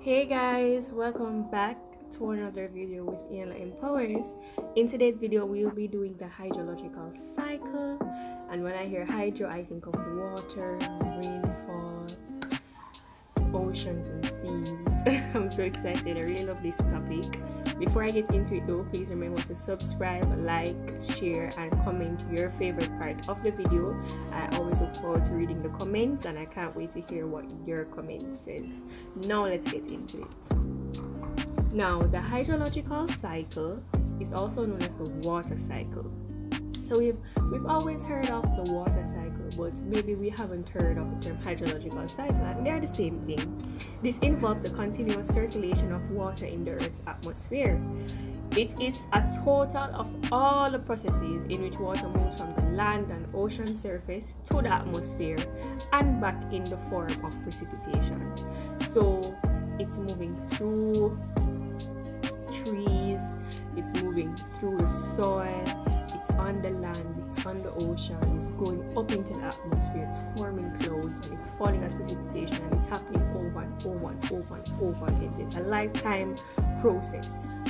Hey guys, welcome back to another video with Iyanla Empowers. In today's video, we will be doing the hydrological cycle. And when I hear hydro, I think of water, rainfall, oceans and seas. I'm so excited. I really love this topic. Before I get into it though, please remember to subscribe, like, share and comment your favorite part of the video. I always look forward to reading the comments and I can't wait to hear what your comment says. Now let's get into it. Now the hydrological cycle is also known as the water cycle. So we've always heard of the water cycle, but maybe we haven't heard of the term hydrological cycle, and they're the same thing. This involves a continuous circulation of water in the Earth's atmosphere. It is a total of all the processes in which water moves from the land and ocean surface to the atmosphere and back in the form of precipitation. So it's moving through trees, it's moving through the soil, it's on the land, it's on the ocean, it's going up into the atmosphere, it's forming clouds and it's falling as precipitation, and it's happening over and over and over and over again. It's a lifetime process.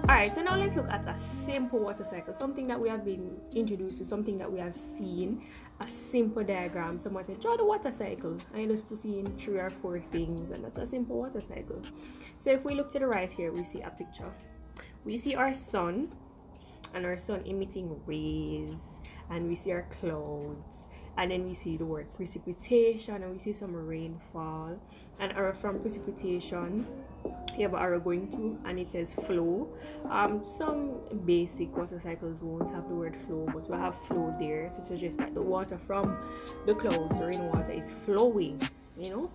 Alright, so now let's look at a simple water cycle, something that we have been introduced to, something that we have seen, a simple diagram. Someone said, draw the water cycle, and you just put in 3 or 4 things, and that's a simple water cycle. So if we look to the right here, we see a picture. We see our sun, and our sun emitting rays, and we see our clouds, and then we see the word precipitation, and we see some rainfall, and arrow from precipitation, you have an arrow going through and it says flow. Some basic water cycles won't have the word flow, but we have flow there to suggest that the water from the clouds or rainwater is flowing, you know.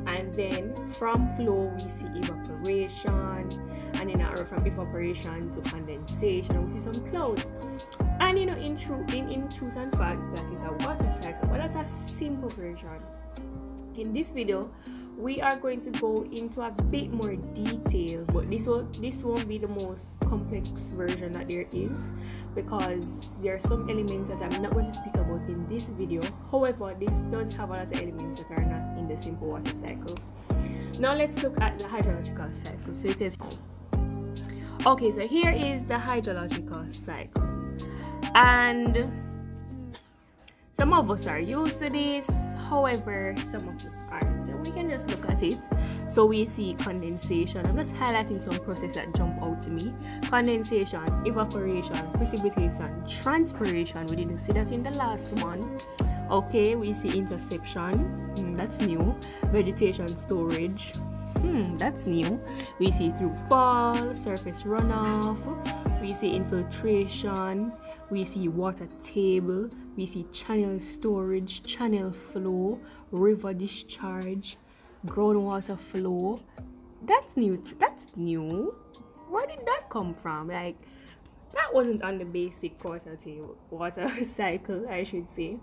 And then from flow we see evaporation, and then arrow from evaporation to condensation, and we see some clouds. And you know, in truth and fact, that is a water cycle, but that's a simple version. In this video we are going to go into a bit more detail, but this won't be the most complex version that there is, because there are some elements that I'm not going to speak about in this video. However, this does have a lot of elements that are not in the simple water cycle. Now let's look at the hydrological cycle. So it is okay, so here is the hydrological cycle, and some of us are used to this, however some of us aren't, so we can just look at it. So we see condensation. I'm just highlighting some process that jump out to me. Condensation, evaporation, precipitation, transpiration. We didn't see that in the last one. Okay, we see interception, that's new. Vegetation storage, that's new. We see throughflow, surface runoff. We see infiltration, we see water table, we see channel storage, channel flow, river discharge, groundwater flow. That's new. That's new. Where did that come from? Like, that wasn't on the basic water cycle, I should say.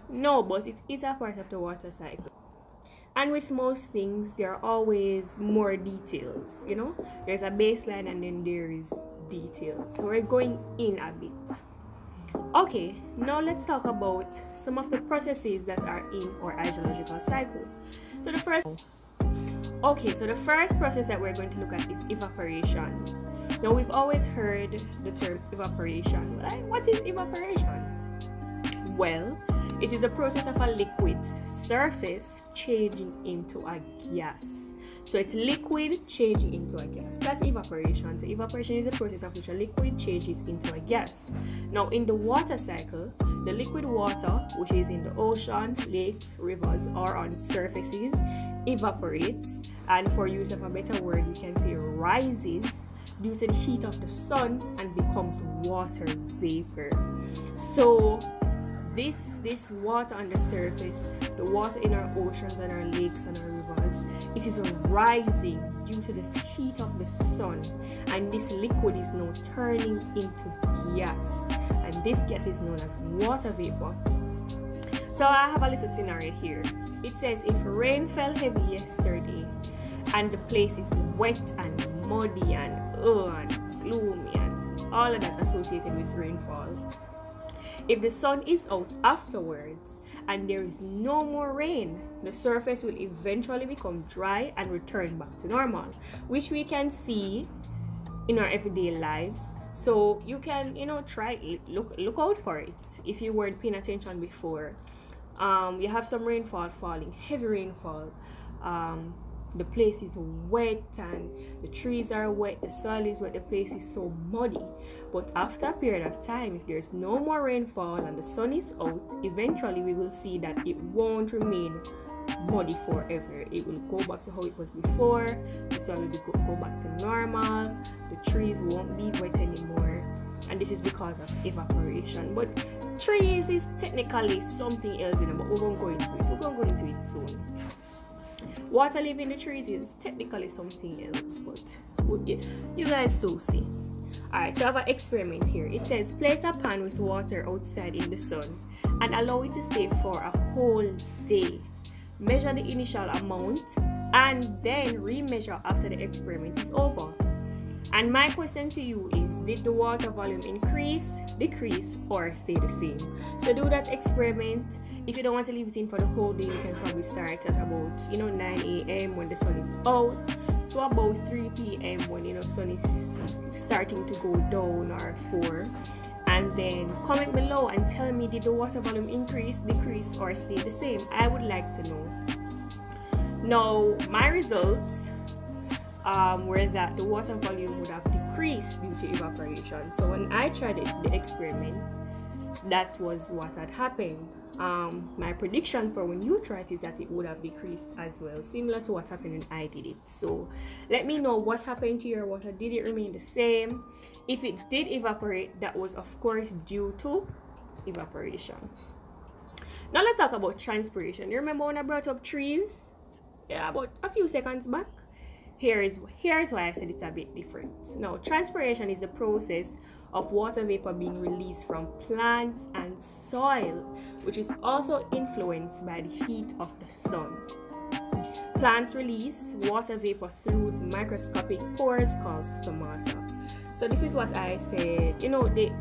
No, but it is a part of the water cycle. And with most things, there are always more details, you know. There's a baseline and then there is details. So we're going in a bit. Okay, now let's talk about some of the processes that are in our hydrological cycle. So the first process that we're going to look at is evaporation. Now we've always heard the term evaporation. Like, what is evaporation? Well, it is a process of a liquid's surface changing into a gas. So it's liquid changing into a gas. That's evaporation. So evaporation is the process of which a liquid changes into a gas. Now in the water cycle, the liquid water, which is in the ocean, lakes, rivers, or on surfaces, evaporates, and for use of a better word, we can say rises due to the heat of the sun and becomes water vapor. So this water on the surface, the water in our oceans and our lakes and our rivers, it is rising due to this heat of the sun, and this liquid is now turning into gas, and this gas is known as water vapor. So I have a little scenario here. It says if rain fell heavy yesterday and the place is wet and muddy and gloomy and all of that associated with rainfall, if the sun is out afterwards and there is no more rain, the surface will eventually become dry and return back to normal, which we can see in our everyday lives. So you can, try it, look out for it if you weren't paying attention before. You have some rainfall falling, heavy rainfall. The place is wet and the trees are wet, the soil is wet, the place is so muddy. But after a period of time, if there's no more rainfall and the sun is out, eventually we will see that it won't remain muddy forever. It will go back to how it was before, the soil will go back to normal, the trees won't be wet anymore, and this is because of evaporation. But trees is technically something else, but we won't go into it. We're going to go into it soon. Water leaving the trees is technically something else, but you guys so see. Alright, so I have an experiment here. It says place a pan with water outside in the sun and allow it to stay for a whole day. Measure the initial amount and then remeasure after the experiment is over. And my question to you is, did the water volume increase, decrease, or stay the same? So do that experiment. If you don't want to leave it in for the whole day, you can probably start at about 9 a.m. when the sun is out to about 3 p.m. when sun is starting to go down, or 4. And then comment below and tell me, did the water volume increase, decrease, or stay the same? I would like to know. Now, my results were that the water volume would have decreased due to evaporation. So when I tried the experiment, that was what had happened. My prediction for when you try it is that it would have decreased as well, similar to what happened when I did it. So let me know what happened to your water. Did it remain the same? If it did evaporate, that was of course due to evaporation. Now let's talk about transpiration. You remember when I brought up trees? Yeah, about a few seconds back. Here's why I said it's a bit different. Now, transpiration is a process of water vapor being released from plants and soil, which is also influenced by the heat of the sun. Plants release water vapor through microscopic pores called stomata. So this is what I said. The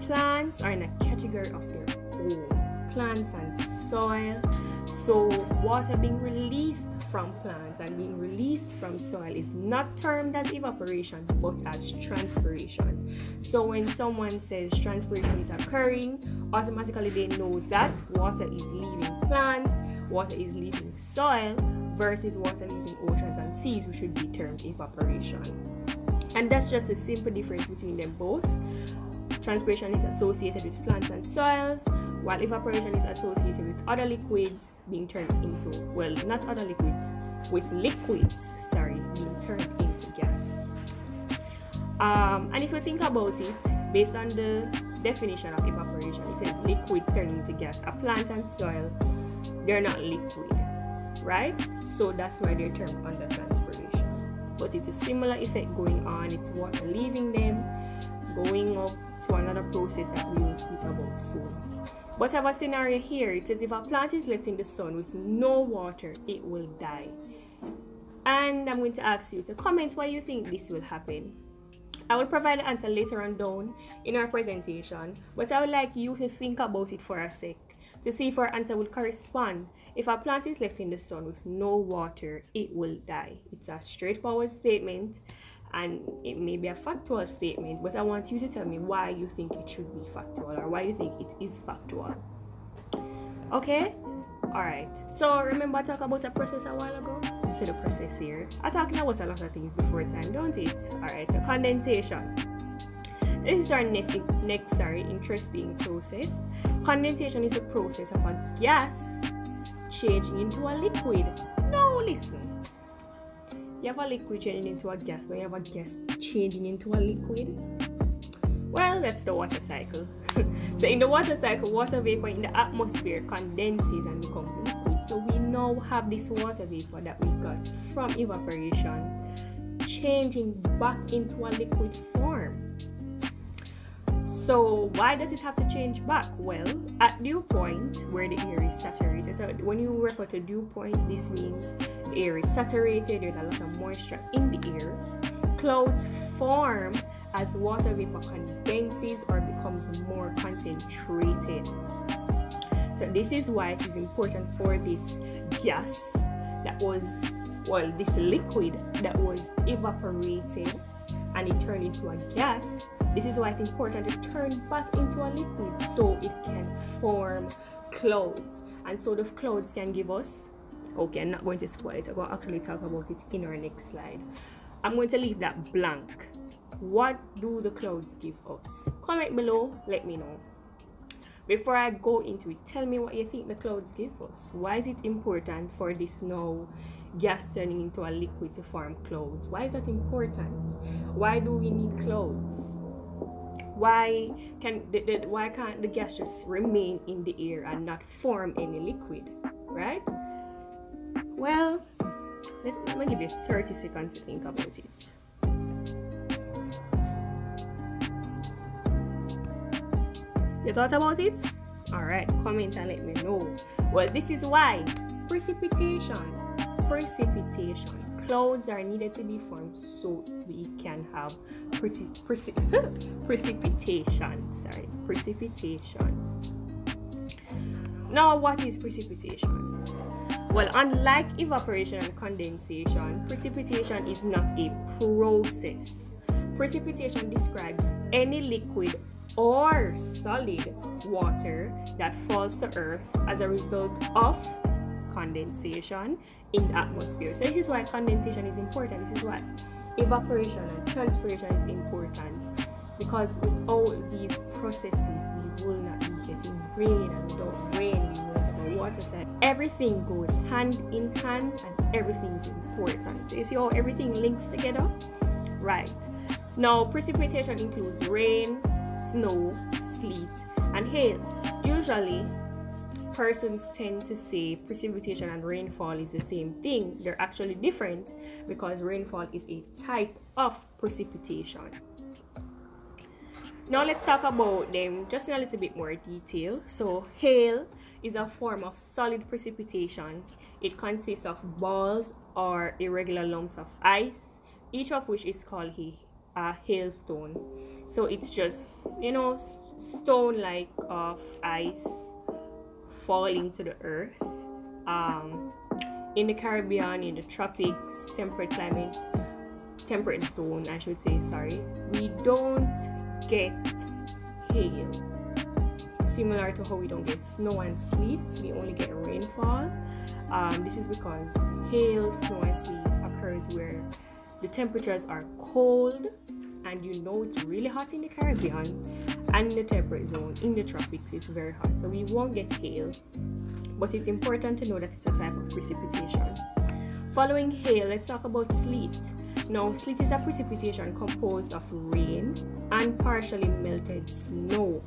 plants are in a category of their own. Plants and soil. So water being released from plants and being released from soil is not termed as evaporation, but as transpiration. So when someone says transpiration is occurring, automatically they know that water is leaving plants, water is leaving soil, versus water leaving oceans and seas, which should be termed evaporation. And that's just a simple difference between them both. Transpiration is associated with plants and soils, while evaporation is associated with other liquids being turned into, well, not other liquids, with liquids, being turned into gas. And if you think about it, based on the definition of evaporation, it says liquids turning into gas. A plant and soil, they're not liquid, right? So that's why they're termed under transpiration. But it's a similar effect going on. It's water leaving them, going up to another process that we will speak about soon. But I have a scenario here. It says if a plant is left in the sun with no water, it will die. And I'm going to ask you to comment why you think this will happen. I will provide the answer later on down in our presentation, but I would like you to think about it for a sec to see if our answer will correspond. If a plant is left in the sun with no water, it will die. It's a straightforward statement, and it may be a factual statement, but I want you to tell me why you think it should be factual, or why you think it is factual. Okay? Alright. So remember I talked about a process a while ago? So the process here. I'm talking about a lot of things before time, don't it? Alright, so condensation. This is our next interesting process. Condensation is a process of a gas changing into a liquid. Now listen. You have a liquid changing into a gas. Now you have a gas changing into a liquid. Well, that's the water cycle. So in the water cycle, water vapor in the atmosphere condenses and becomes liquid. So we now have this water vapor that we got from evaporation changing back into a liquid form. So why does it have to change back? Well, at dew point where the air is saturated. So when you refer to dew point, this means the air is saturated, there's a lot of moisture in the air. Clouds form as water vapor condenses or becomes more concentrated. So So this is why it is important for this gas that was, well, this liquid that was evaporated and it turned into a gas. This is why it's important to turn back into a liquid so it can form clouds. And so the clouds can give us, okay, I'm not going to spoil it, I'm going to actually talk about it in our next slide. I'm going to leave that blank. What do the clouds give us? Comment below, let me know. Before I go into it, tell me what you think the clouds give us. Why is it important for this now gas turning into a liquid to form clouds? Why is that important? Why do we need clouds? Why can't the gas just remain in the air and not form any liquid, right? Well, let me give you 30 seconds to think about it. You thought about it? Alright, comment and let me know. Well, this is why precipitation. Clouds are needed to be formed so we can have precipitation. Now, what is precipitation? Well, unlike evaporation and condensation, precipitation is not a process. Precipitation describes any liquid or solid water that falls to earth as a result of condensation in the atmosphere. So this is why condensation is important. This is why evaporation and transpiration is important, because without these processes we will not be getting rain, and without rain we won't have a water cycle. Everything goes hand in hand and everything is important. So you see how everything links together? Right. Now precipitation includes rain, snow, sleet, and hail. Usually, persons tend to say precipitation and rainfall is the same thing. They're actually different because rainfall is a type of precipitation. Now let's talk about them just in a little bit more detail. So hail is a form of solid precipitation. It consists of balls or irregular lumps of ice, each of which is called a hailstone. So it's just, you know, stone-like of ice falling to the earth. In the Caribbean, in the tropics, temperate zone, I should say, sorry, we don't get hail. Similar to how we don't get snow and sleet, we only get rainfall. This is because hail, snow, and sleet occurs where the temperatures are cold, and you know it's really hot in the Caribbean, and in the temperate zone, in the tropics, it's very hot. So we won't get hail, but it's important to know that it's a type of precipitation. Following hail, let's talk about sleet. Now, sleet is a precipitation composed of rain and partially melted snow.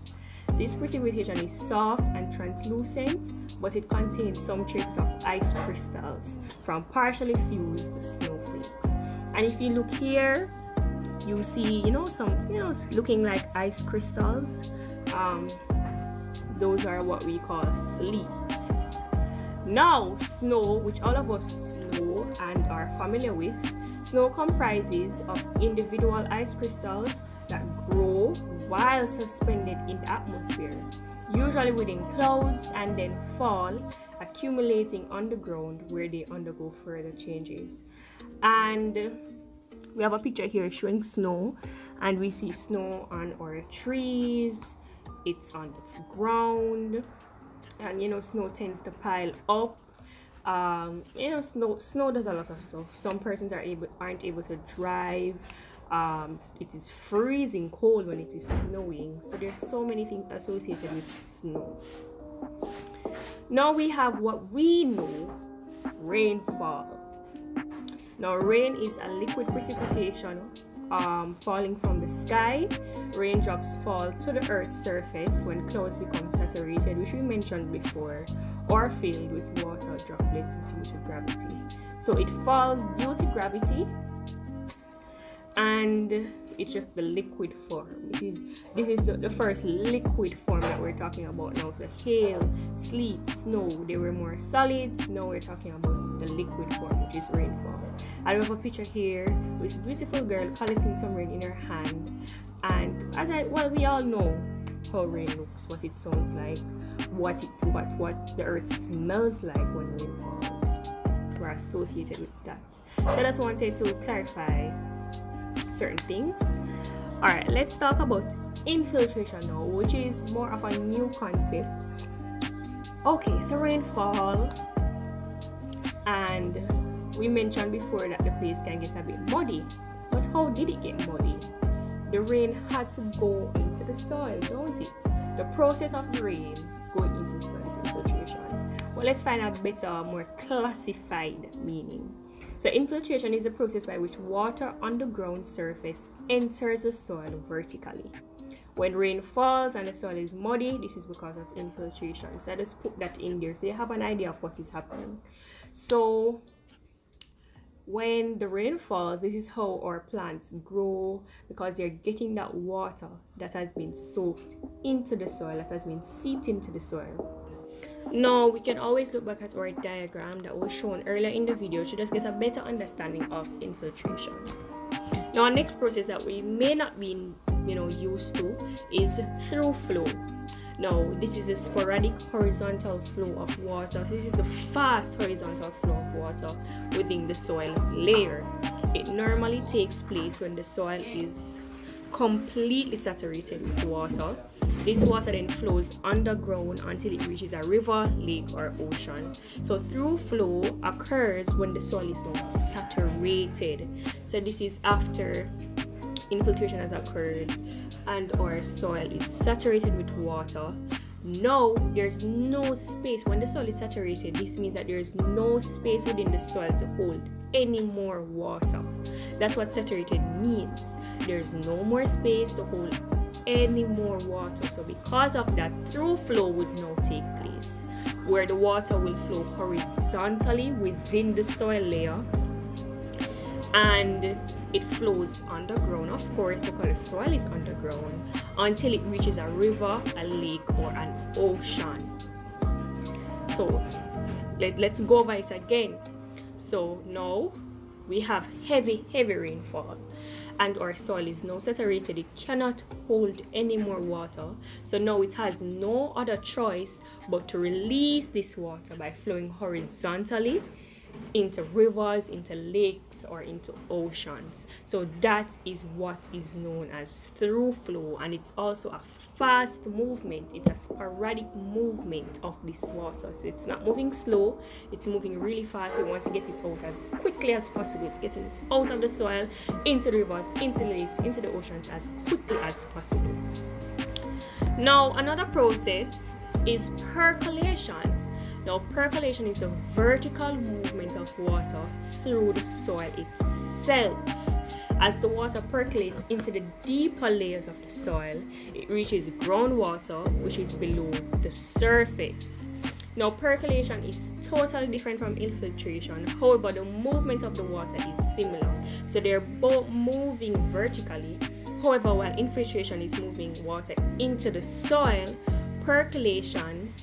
This precipitation is soft and translucent, but it contains some traces of ice crystals from partially fused snowflakes. And if you look here, you see, some, looking like ice crystals. Those are what we call sleet. Now, snow, which all of us know and are familiar with, snow comprises of individual ice crystals that grow while suspended in the atmosphere, usually within clouds, and then fall, accumulating on the ground where they undergo further changes. And we have a picture here showing snow, and we see snow on our trees, it's on the ground, and snow tends to pile up. Snow does a lot of stuff. Some persons aren't able to drive. It is freezing cold when it is snowing. So there's so many things associated with snow. Now we have what we know, rainfall. Now rain is a liquid precipitation falling from the sky. Raindrops fall to the earth's surface when clouds become saturated, which we mentioned before, or filled with water droplets due to gravity. So it falls due to gravity, and it's just the liquid form. This is the first liquid form that we're talking about now. So hail, sleet, snow, they were more solids. Now we're talking about the liquid form, which is rainfall. I have a picture here with a beautiful girl collecting some rain in her hand. And we all know how rain looks, what it sounds like. what the earth smells like when rain falls were associated with that. So I just wanted to clarify certain things. All right, let's talk about infiltration now, which is more of a new concept. Okay, so rainfall, and we mentioned before that the place can get a bit muddy, but how did it get muddy? The rain had to go into the soil, don't it? The process of the rain going into the soil is infiltration. Well, let's find a better, more classified meaning. So infiltration is a process by which water on the ground surface enters the soil vertically. When rain falls and the soil is muddy, this is because of infiltration. So I just put that in there so you have an idea of what is happening. So when the rain falls, this is how our plants grow, because they're getting that water that has been soaked into the soil, that has been seeped into the soil. Now we can always look back at our diagram that was shown earlier in the video to just get a better understanding of infiltration. Now our next process that we may not be used to is throughflow. Now this is a sporadic horizontal flow of water. So this is a fast horizontal flow of water within the soil layer. It normally takes place when the soil is completely saturated with water. This water then flows underground until it reaches a river, lake, or ocean. So throughflow occurs when the soil is now saturated. So this is after infiltration has occurred and our soil is saturated with water. Now there's no space. When the soil is saturated, this means that there's no space within the soil to hold any more water. That's what saturated means. There's no more space to hold any more water. So because of that, throughflow would now take place, where the water will flow horizontally within the soil layer, and it flows underground, of course, because the soil is underground, until it reaches a river, a lake, or an ocean. So let's go over it again. So now we have heavy rainfall, and our soil is now saturated. It cannot hold any more water. So now it has no other choice but to release this water by flowing horizontally into rivers, into lakes, or into oceans. So that is what is known as throughflow, and it's also a fast movement. It's a sporadic movement of this water. So it's not moving slow, it's moving really fast. We want to get it out as quickly as possible. It's getting it out of the soil, into the rivers, into the lakes, into the oceans as quickly as possible. Now another process is percolation. Now percolation is the vertical movement of water through the soil itself. As the water percolates into the deeper layers of the soil, it reaches groundwater, which is below the surface. Now percolation is totally different from infiltration. However, the movement of the water is similar. So they're both moving vertically. However, while infiltration is moving water into the soil, percolation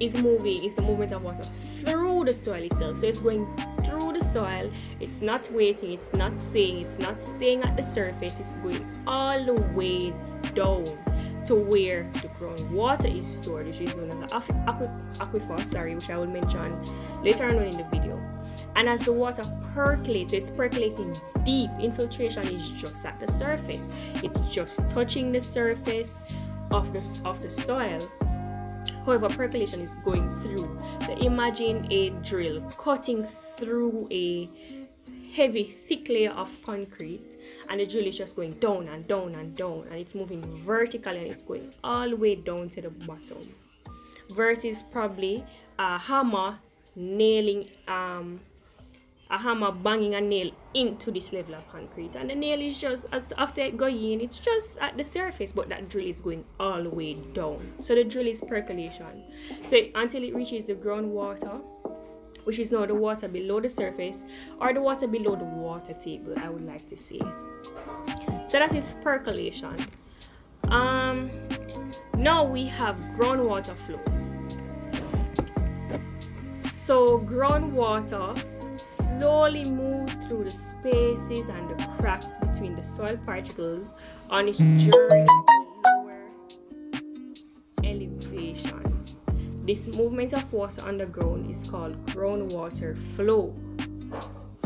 is the movement of water through the soil itself. So it's going through the soil. It's not waiting, it's not staying at the surface. It's going all the way down to where the groundwater is stored, which is known as the aquifer, which I will mention later on in the video. And as the water percolates, so it's percolating deep. Infiltration is just at the surface. It's just touching the surface of the soil. However, percolation is going through. So imagine a drill cutting through a heavy, thick layer of concrete, and the drill is just going down and down and down, and it's moving vertically, and it's going all the way down to the bottom. Versus probably a hammer banging a nail into this level of concrete, and the nail is just, after it goes in, it's just at the surface, but that drill is going all the way down. So the drill is percolation. So until it reaches the groundwater, which is now the water below the surface, or the water below the water table, I would like to say. So that is percolation. Now we have groundwater flow. So groundwater slowly moves through the spaces and the cracks between the soil particles on its journey to lower elevation. This movement of water underground is called groundwater flow.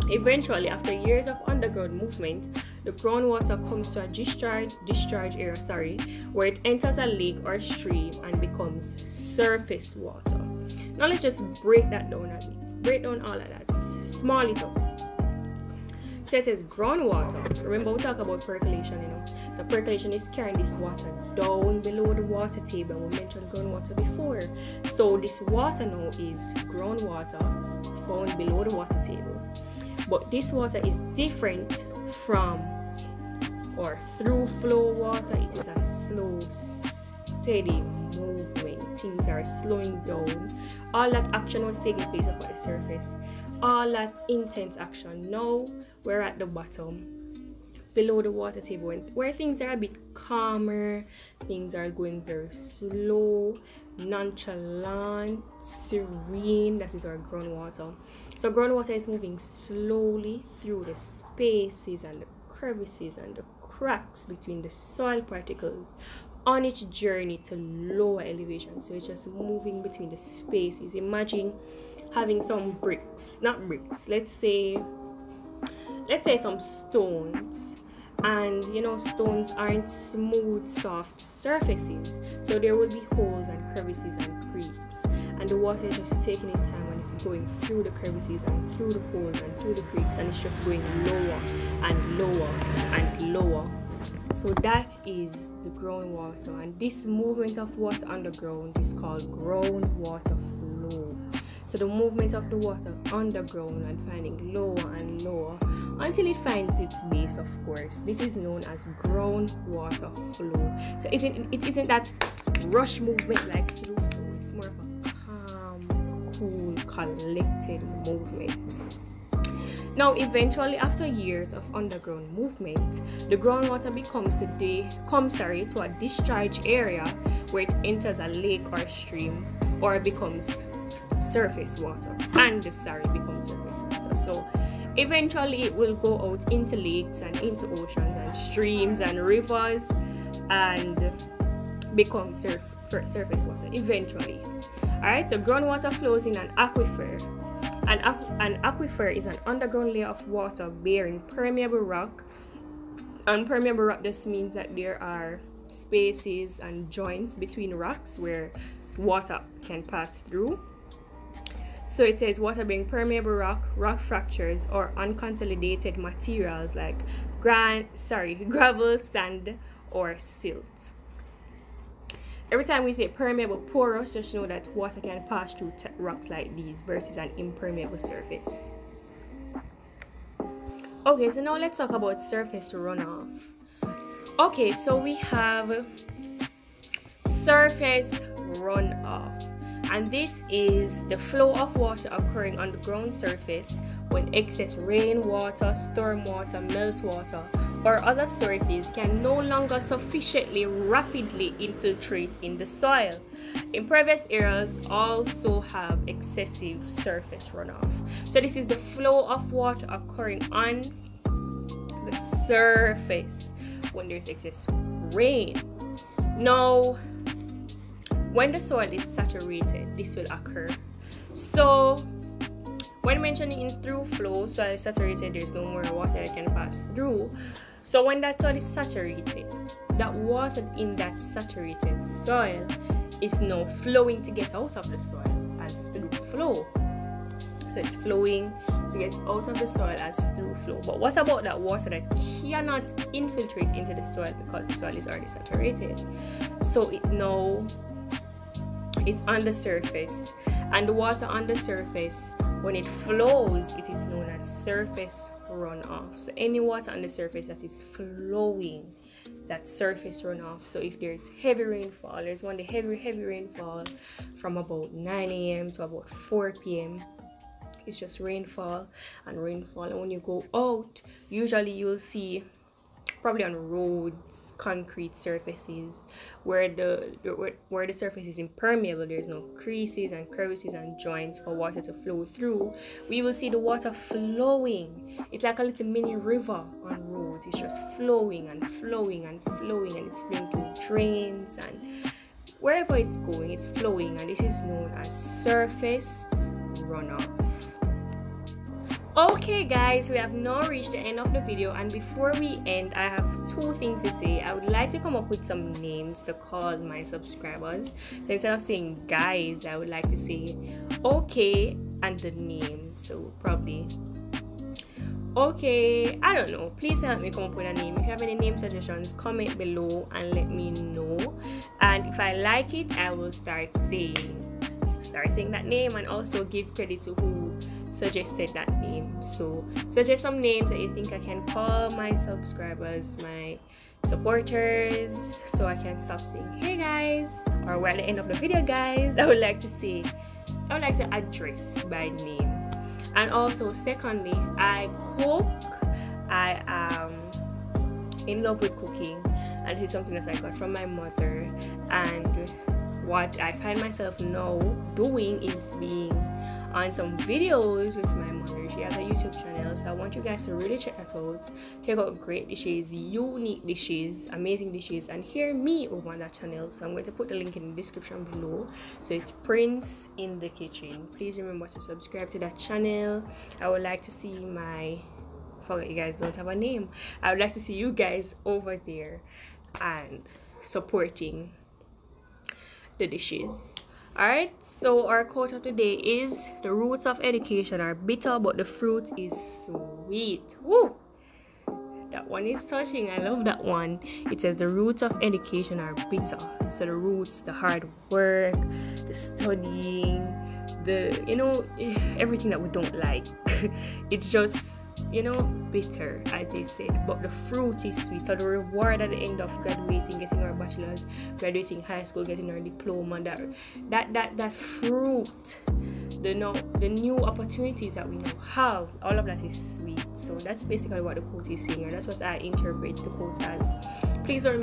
Eventually, after years of underground movement, the groundwater comes to a discharge area, where it enters a lake or stream and becomes surface water. Now let's just break that down a bit. Break down all of that. Small it up. So it says groundwater. Remember we talk about percolation, So percolation is carrying this water down below the water table. We mentioned groundwater before. So this water now is groundwater found below the water table. But this water is different from or through flow water. It is a slow, steady movement. Things are slowing down. All that action was taking place up at the surface. All that intense action. Now we're at the bottom, below the water table, where things are a bit calmer. Things are going very slow, nonchalant, serene. That is our groundwater. So groundwater is moving slowly through the spaces and the crevices and the cracks between the soil particles on its journey to lower elevation. So it's just moving between the spaces. Imagine having some bricks, not bricks, let's say some stones, and stones aren't smooth, soft surfaces, so there will be holes and crevices and creeks, and the water is just taking its time and it's going through the crevices and through the holes and through the creeks, and it's just going lower and lower and lower. So that is the groundwater, and this movement of water underground is called groundwater flow. So the movement of the water underground and finding lower and lower until it finds its base, of course. This is known as groundwater flow. So it isn't that rush movement like through flow. It's more of a calm, cool, collected movement. Now, eventually, after years of underground movement, the groundwater comes to a discharge area where it enters a lake or stream, or becomes surface water, and becomes surface water. So eventually it will go out into lakes and into oceans and streams and rivers and become surface water eventually. Alright, so groundwater flows in an aquifer. An aquifer is an underground layer of water bearing permeable rock. And permeable rock just means that there are spaces and joints between rocks where water can pass through. So it says water being permeable rock fractures, or unconsolidated materials like gravel, sand, or silt. Every time we say permeable, porous, just know that water can pass through rocks like these versus an impermeable surface. Okay, so now let's talk about surface runoff. Okay, so we have surface runoff. And this is the flow of water occurring on the ground surface when excess rainwater, stormwater, meltwater, or other sources can no longer sufficiently rapidly infiltrate in the soil. Impervious areas also have excessive surface runoff. So this is the flow of water occurring on the surface when there's excess rain. Now, when the soil is saturated, this will occur. So when mentioning in through flow, soil is saturated, there's no more water that can pass through. So when that soil is saturated, that water in that saturated soil is now flowing to get out of the soil as through flow. So it's flowing to get out of the soil as through flow. But what about that water that cannot infiltrate into the soil because the soil is already saturated? So it now is on the surface, and the water on the surface, when it flows, it is known as surface runoff. So any water on the surface that is flowing, that's surface runoff. So if there's heavy rainfall, there's one day heavy rainfall from about 9 a.m. to about 4 p.m. It's just rainfall and rainfall, and when you go out, usually you'll see probably on roads, concrete surfaces where the surface is impermeable, there's no creases and crevices and joints for water to flow through. We will see the water flowing. It's like a little mini river on roads. It's just flowing and flowing and flowing, and it's flowing through drains and wherever it's going, it's flowing, and this is known as surface runoff. Okay guys, we have now reached the end of the video, and before we end, I have two things to say. I would like to come up with some names to call my subscribers. So instead of saying guys, I would like to say okay and the name. So probably okay, I don't know, please help me come up with a name. If you have any name suggestions, comment below and let me know, and if I like it, I will start saying that name, and also give credit to who suggested that name. So suggest some names that you think I can call my subscribers, my supporters, so I can stop saying hey guys, or we're at the end of the video guys. I would like to address by name. And also secondly, I cook. I am in love with cooking, and it's something that I got from my mother, and what I find myself now doing is being on some videos with my mother. She has a YouTube channel, so I want you guys to really check that out. Check out great dishes, unique dishes, amazing dishes, and hear me over on that channel. So I'm going to put the link in the description below. So it's Prince in the Kitchen. Please remember to subscribe to that channel. I would like to see forget you guys don't have a name. I would like to see you guys over there and supporting the dishes. Alright, so our quote of the day is, the roots of education are bitter but the fruit is sweet. Woo! That one is touching. I love that one. It says the roots of education are bitter. So the roots, the hard work, the studying, everything that we don't like. It's just, bitter, as they said, but the fruit is sweet. So the reward at the end of graduating, getting our bachelor's, graduating high school, getting our diploma, that fruit, the new opportunities that we now have, all of that is sweet. So that's basically what the quote is saying, and that's what I interpret the quote as. Please don't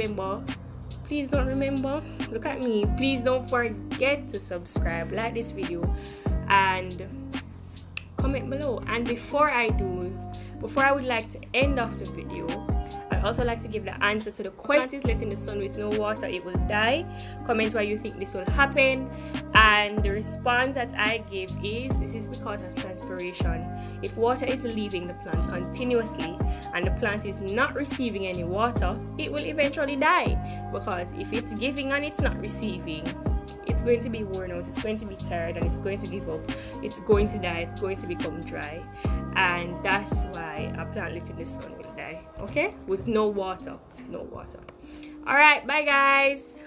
remember, look at me, please don't forget to subscribe, like this video, and comment below. And before I would like to end off the video, I'd also like to give the answer to the question: is left in the sun with no water, it will die. Comment why you think this will happen, and the response that I give is, this is because of transpiration. If water is leaving the plant continuously and the plant is not receiving any water, it will eventually die, because if it's giving and it's not receiving, it's going to be worn out, it's going to be tired, and it's going to give up, it's going to die, it's going to become dry. And that's why a plant left in the sun will die, okay, with no water. All right, bye guys.